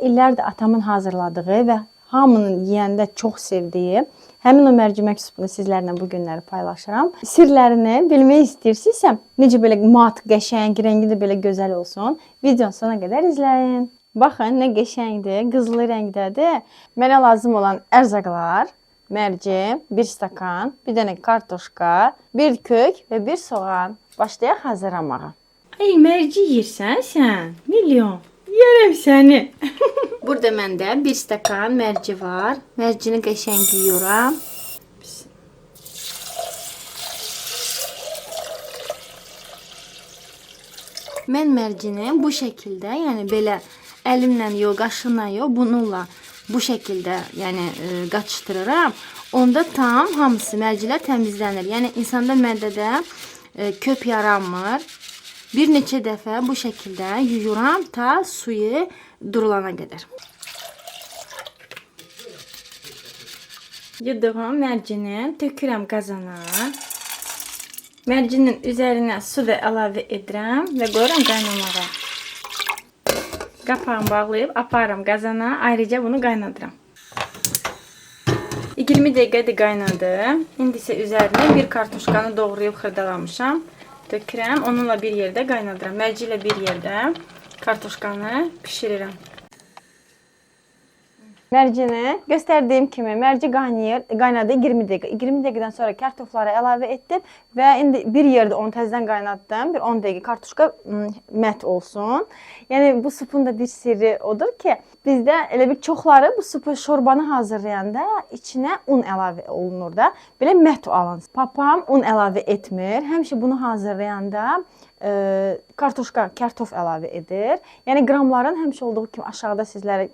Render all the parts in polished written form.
İllərdir atamın hazırladığı və hamının yeyəndə çox sevdiyi həmin o mərcimək supunu sizlərlə bu günləri paylaşıram. Sirlərini bilmək istəyirsinizsə, necə belə mat, qəşəng, rəngi də belə gözəl olsun, videonun sonuna qədər izləyin. Baxın, nə qəşəngdir, qızılı rəngdədir. Mənə lazım olan ərzaqlar: mərci, 1 stakan, bir dənə kartoşka, 1 kök və 1 soğan. Başlayaq hazırlamağa. Ay, mərci yeyirsən sən? Milyon. Yerəm səni. Burada məndə 1 stakan mərci var. Mərcini qəşəng yuyuram. Mən mərcini bu şəkildə, yəni belə əlimlə yox, qaşıqla yox, bununla bu şəkildə, yəni qaçışdırıram. Onda tam hamısı mərcilər təmizlənir. Yəni insanda mədədə köp yaranmır. Bir neçə dəfə bu şəkildə yuyuram ta suyu durulana qədər. Yudduğum mərcini tökürəm qazana. Mərcinin üzərinə su da əlavə edirəm və qoyuram qaynamağa. Qapağını bağlayıb aparıram qazana. Ayrıca bunu qaynadıram. 20 dəqiqədir qaynadı. İndi isə üzərinə bir kartoşkanı doğrayıb xırdalamışam. Tökürəm, onunla bir yerdə qaynadıram. Mərci ilə bir yerdə kartoşkanı pişirirəm. Mərcini göstərdiyim kimi mərci qaynadı 20 dəqiqə. 20 dəqiqədən sonra kartofları əlavə etdim və indi bir yerdə onu təzədən qaynattım. Bir 10 dəqiqə kartoşka mət olsun. Yəni bu supun da bir sirri odur ki, bizdə elə bir çoxları bu supu, şorbanı hazırlayanda içinə un əlavə olunur da. Belə mət alınsın. Papam un əlavə etmir. Həmişə bunu hazırlayanda kartof əlavə edir. Yəni qramların həmişə olduğu kimi aşağıda sizlərə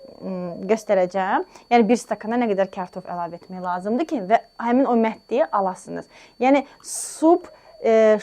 göstərəcəm. Yəni 1 stakana nə qədər kartof əlavə etmək lazımdır ki, və həmin o mətliyi alasınız. Yəni sup,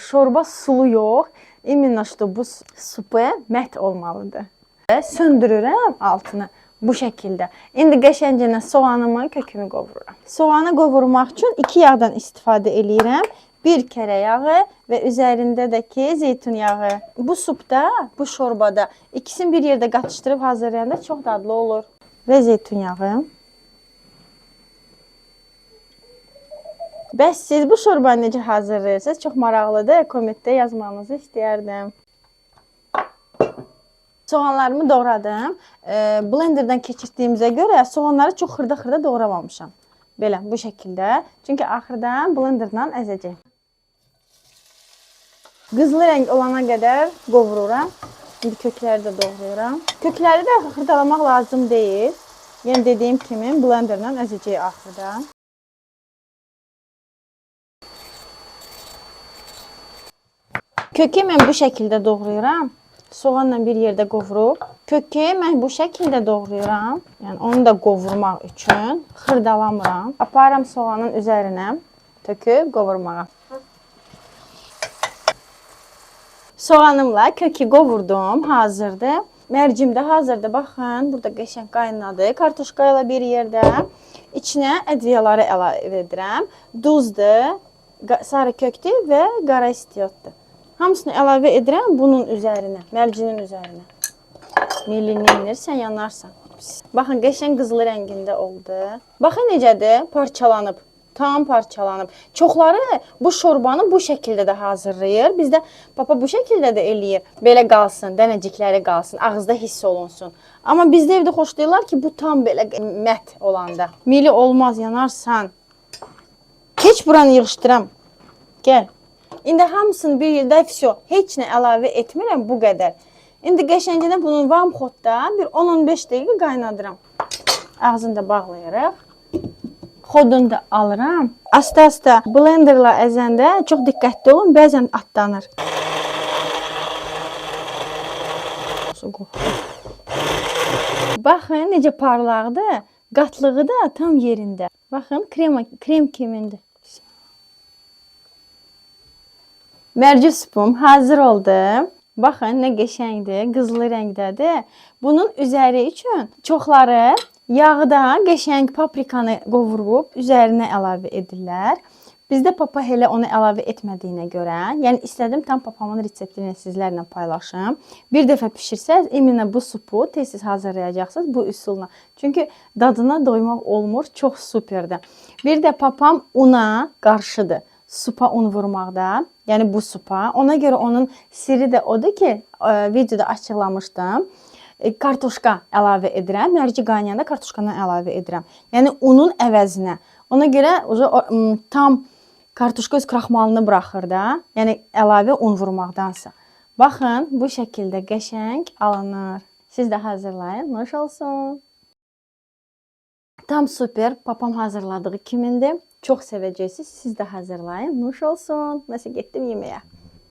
şorba sulu yox. İmенно что bu supu mət olmalıdır. Söndürürəm altını bu şəkildə. İndi qəşəngcə soğanımı, kökümü qovururam. Soğanı qovurmaq üçün 2 yağdan istifadə eləyirəm. 1 kərə yağı və üzərindəki zeytun yağı. Bu supda, bu şorbada ikisini bir yerdə qatışdırıb hazırlayanda çox dadlı olur. Və zeytun yağı. Bəs siz bu şorbanı necə hazırlayırsınız? Çox maraqlıdır. Kommentdə yazmanızı istəyərdim. Soğanlarımı doğradım. Blenderdən keçirdiyimizə görə soğanları çox xırda-xırda doğramamışam. Belə, bu şəkildə. Çünki axırdan blenderdan əzəcəm. Qızılı rəng olana qədər qovururam. İndi kökləri də doğrayıram. Kökləri də xırdalamaq lazım deyil. Yəni dediyim kimi blenderdan əzəcək axırda. Kökü mən bu şəkildə doğrayıram. Soğanla bir yerdə qovurub. Kökü mən bu şəkildə doğrayıram. Yəni onu da qovurmaq üçün xırdalamıram. Aparıram soğanın üzərinə, töküb qovurmağa. Soğanımla kökü qovurdum, hazırdır. Mərcim də hazırdır. Baxın, burada qəşəng qaynadı. Kartoşka ilə bir yerdə. İçinə ədviyaları əlavə edirəm. Duzdur, sarı kökdür və qara istiotdur. Hamısını əlavə edirəm bunun üzərinə, mərcinin üzərinə. Milinir, sən yanarsan. Baxın, qəşəng qızılı rəngində oldu. Baxın necədir, parçalanıb, tam parçalanıb. Çoxları bu şorbanı bu şəkildə də hazırlayır. Bizdə papa bu şəkildə də eləyir. Belə qalsın, dənəcikləri qalsın, ağızda hiss olunsun. Amma bizdə evdə xoşlayırlar ki, bu tam belə mət olanda. Mili olmaz, yanarsan. Keç buranı yığışdıram. Gəl. İndi hamısını bir yerdə heç nə əlavə etmirəm, bu qədər. İndi qəşəngcə bunun vamxotda bir 10-15 dəqiqə qaynadıram. Ağzını da bağlayaraq. Xodunu da alıram. Asta-asta blenderla əzəndə çox diqqətli olun, bəzən atlanır. Baxın, necə parlaqdır. Qatlığı da tam yerində. Baxın, krem kimindir. Mərci supum hazır oldu. Baxın, nə qəşəngdir, qızılı rəngdədir. Bunun üzəri üçün çoxları yağda qəşəng paprikanı qovurub üzərinə əlavə edirlər. Bizdə papa hələ onu əlavə etmədiyinə görə, yəni istədim tam papamın reseptini sizlərlə paylaşım. Bir dəfə bişirsəz, imенно bu supu tez-tez hazırlayacaqsınız bu üsulla. Çünki dadına doymaq olmur, çox superdir. Bir də papam una qarşıdır. Supa un vurmaqda, yəni bu supa. Ona görə onun sirri də odur ki, videoda açıqlamışdım. Kartoşka əlavə edirəm. Mərci qaynayanda kartoşkanı əlavə edirəm. Yəni unun əvəzinə. Ona görə tam kartoşka öz kraxmalını buraxır da. Yəni əlavə un vurmaqdansa. Baxın, bu şəkildə qəşəng alınır. Siz də hazırlayın. Nuş olsun. Tam super. Papam hazırladığı kimindir. Çox sevəcəksiniz. Siz də hazırlayın. Nuş olsun. Məsələn, getdim yeməyə.